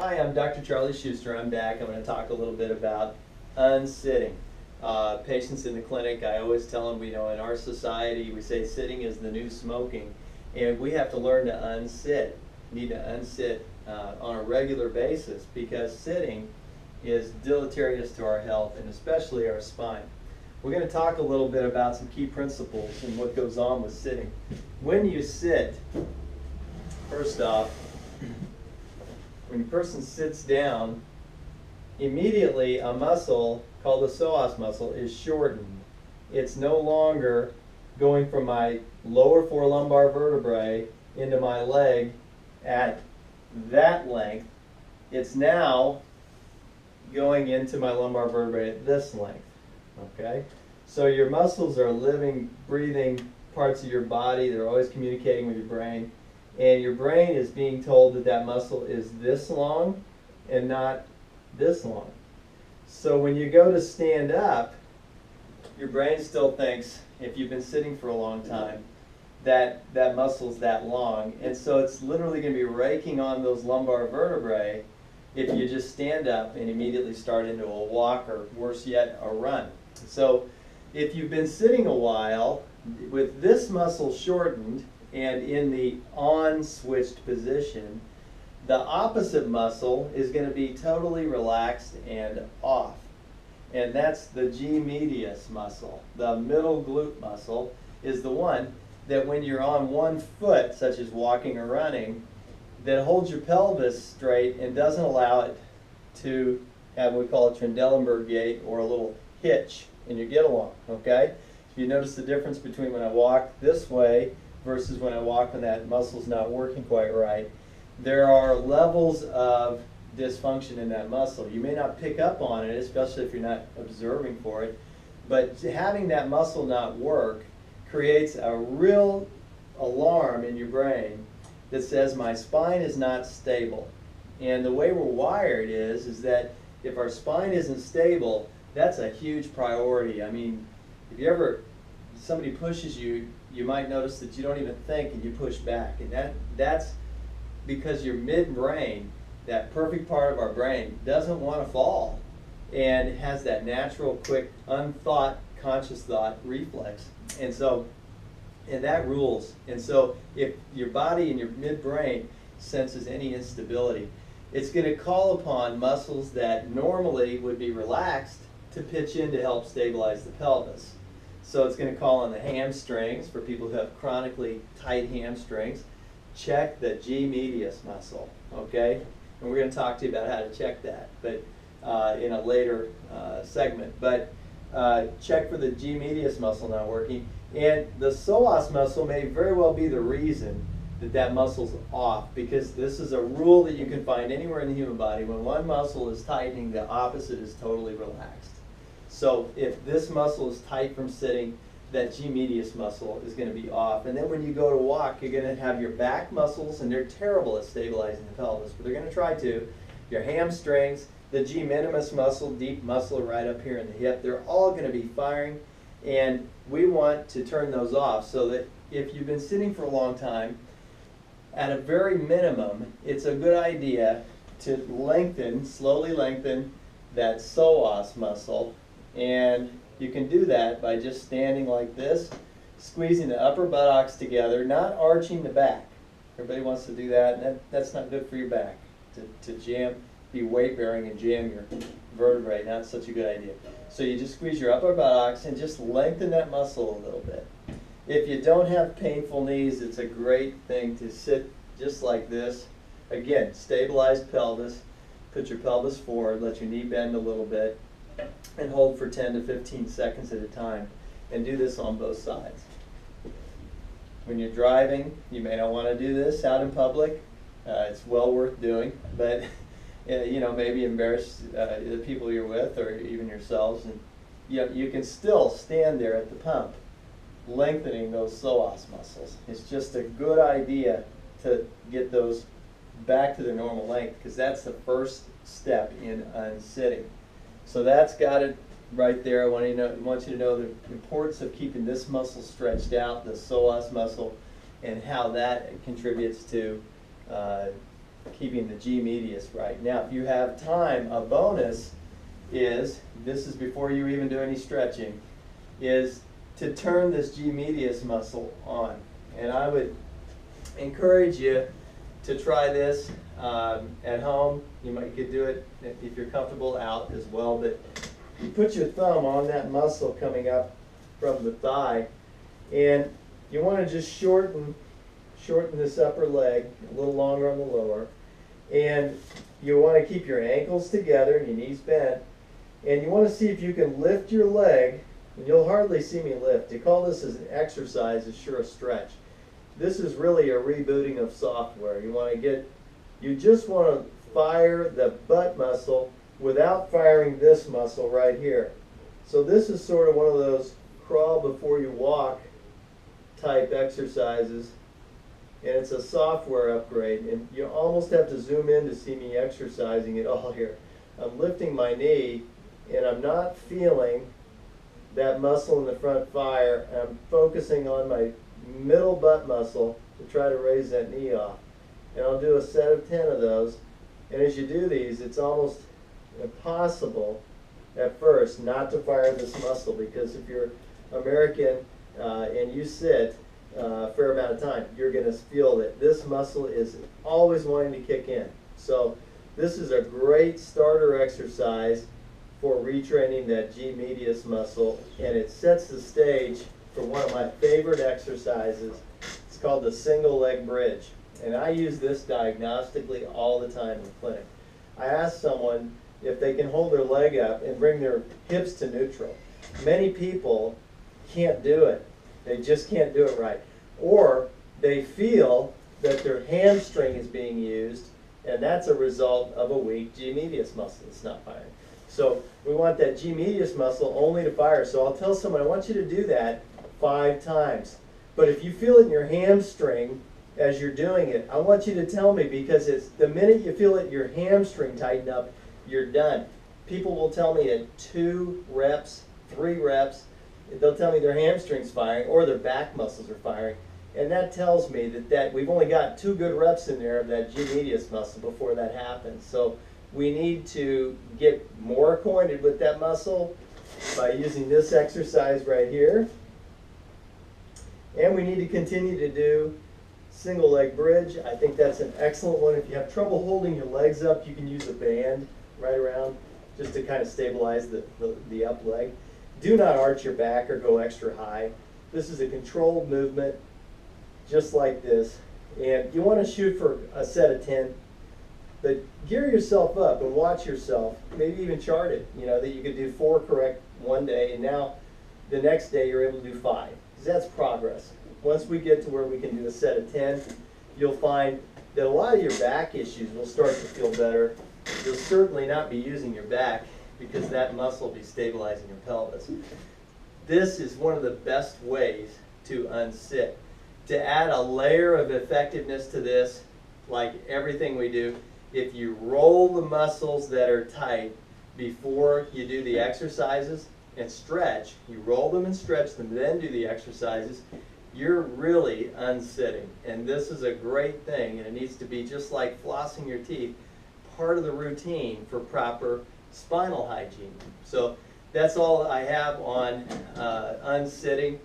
Hi, I'm Dr. Charlie Schuster. I'm back. I'm going to talk a little bit about unsitting. Patients in the clinic, I always tell them, in our society, we say sitting is the new smoking, and we have to learn to unsit. We need to unsit on a regular basis because sitting is deleterious to our health and especially our spine. We're going to talk a little bit about some key principles and what goes on with sitting. When you sit, first off, when a person sits down, immediately a muscle called the psoas muscle is shortened. It's no longer going from my lower four lumbar vertebrae into my leg at that length. It's now going into my lumbar vertebrae at this length. Okay? So your muscles are living, breathing parts of your body. They're always communicating with your brain. And your brain is being told that that muscle is this long and not this long. So when you go to stand up, your brain still thinks, if you've been sitting for a long time, that that muscle's that long. And so it's literally going to be raking on those lumbar vertebrae if you just stand up and immediately start into a walk, or worse yet, a run. So if you've been sitting a while with this muscle shortened and in the on-switched position, the opposite muscle is going to be totally relaxed and off. And that's the G medius muscle. The middle glute muscle is the one that when you're on one foot, such as walking or running, that holds your pelvis straight and doesn't allow it to have what we call a Trendelenburg gait, or a little hitch in your get along, okay? If you notice the difference between when I walk this way versus when I walk when that muscle's not working quite right, there are levels of dysfunction in that muscle. You may not pick up on it, especially if you're not observing for it, but having that muscle not work creates a real alarm in your brain that says my spine is not stable. And the way we're wired is that if our spine isn't stable, that's a huge priority. I mean, if somebody pushes you, you might notice that you don't even think and you push back. And that's because your midbrain, that perfect part of our brain, doesn't want to fall and has that natural, quick, unthought, conscious thought reflex. And that rules. And so if your body and your midbrain senses any instability, it's going to call upon muscles that normally would be relaxed to pitch in to help stabilize the pelvis. So it's going to call on the hamstrings for people who have chronically tight hamstrings. Check the G medius muscle, okay? And we're going to talk to you about how to check that, but in a later segment. But check for the G medius muscle not working. And the psoas muscle may very well be the reason that that muscle's off, because this is a rule that you can find anywhere in the human body. When one muscle is tightening, the opposite is totally relaxed. So if this muscle is tight from sitting, that G medius muscle is going to be off. And then when you go to walk, you're going to have your back muscles, and they're terrible at stabilizing the pelvis, but they're going to try to. Your hamstrings, the G minimus muscle, deep muscle right up here in the hip, they're all going to be firing. And we want to turn those off so that if you've been sitting for a long time, at a very minimum, it's a good idea to slowly lengthen that psoas muscle. And you can do that by just standing like this, squeezing the upper buttocks together, not arching the back. Everybody wants to do that, and that's not good for your back. To be weight bearing and jam your vertebrae, not such a good idea. So you just squeeze your upper buttocks and just lengthen that muscle a little bit. If you don't have painful knees, it's a great thing to sit just like this. Again, stabilized pelvis. Put your pelvis forward, let your knee bend a little bit, and hold for 10 to 15 seconds at a time. And do this on both sides. When you're driving, you may not want to do this out in public. It's well worth doing, but maybe embarrass the people you're with or even yourselves. And you can still stand there at the pump, lengthening those psoas muscles. It's just a good idea to get those back to their normal length, because that's the first step in unsitting. So that's got it right there. I want you to know the importance of keeping this muscle stretched out, the psoas muscle, and how that contributes to keeping the G medius right. Now, if you have time, a bonus is, this is before you even do any stretching, is to turn this G medius muscle on. And I would encourage you to try this at home. You could do it if you're comfortable out as well, but you put your thumb on that muscle coming up from the thigh, and you want to just shorten this upper leg, a little longer on the lower, and you want to keep your ankles together and your knees bent, and you want to see if you can lift your leg, and you'll hardly see me lift. To call this as an exercise is sure a stretch. This is really a rebooting of software. You just want to fire the butt muscle without firing this muscle right here. So this is sort of one of those crawl before you walk type exercises, and it's a software upgrade, and you almost have to zoom in to see me exercising it all here. I'm lifting my knee, and I'm not feeling that muscle in the front fire, and I'm focusing on my middle butt muscle to try to raise that knee off. And I'll do a set of 10 of those, and as you do these, it's almost impossible at first not to fire this muscle, because if you're American and you sit a fair amount of time, you're going to feel that this muscle is always wanting to kick in. So this is a great starter exercise for retraining that G medius muscle, and it sets the stage for one of my favorite exercises. It's called the single leg bridge, and I use this diagnostically all the time in the clinic. I ask someone if they can hold their leg up and bring their hips to neutral. Many people can't do it. They just can't do it right. Or they feel that their hamstring is being used, and that's a result of a weak G medius muscle that's not firing. So we want that G medius muscle only to fire. So I'll tell someone, I want you to do that 5 times. But if you feel it in your hamstring as you're doing it, I want you to tell me, because it's the minute you feel it, your hamstring tighten up, you're done. People will tell me at 2 reps, 3 reps, they'll tell me their hamstring's firing or their back muscles are firing. And that tells me that we've only got 2 good reps in there of that G medius muscle before that happens. So we need to get more acquainted with that muscle by using this exercise right here. And we need to continue to do single leg bridge. I think that's an excellent one. If you have trouble holding your legs up, you can use a band right around just to kind of stabilize the up leg. Do not arch your back or go extra high. This is a controlled movement, just like this. And you want to shoot for a set of 10, but gear yourself up and watch yourself. Maybe even chart it, that you could do 4 correct one day, and now the next day you're able to do 5. Because that's progress. Once we get to where we can do a set of 10, you'll find that a lot of your back issues will start to feel better. You'll certainly not be using your back, because that muscle will be stabilizing your pelvis. This is one of the best ways to unsit. To add a layer of effectiveness to this, like everything we do, if you roll the muscles that are tight before you do the exercises and stretch, you roll them and stretch them, then do the exercises, you're really unsitting. And this is a great thing, and it needs to be, just like flossing your teeth, part of the routine for proper spinal hygiene. So that's all I have on unsitting,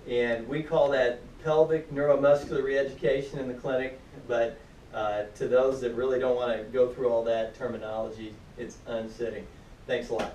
and we call that pelvic neuromuscular reeducation in the clinic, but to those that really don't want to go through all that terminology, it's unsitting. Thanks a lot.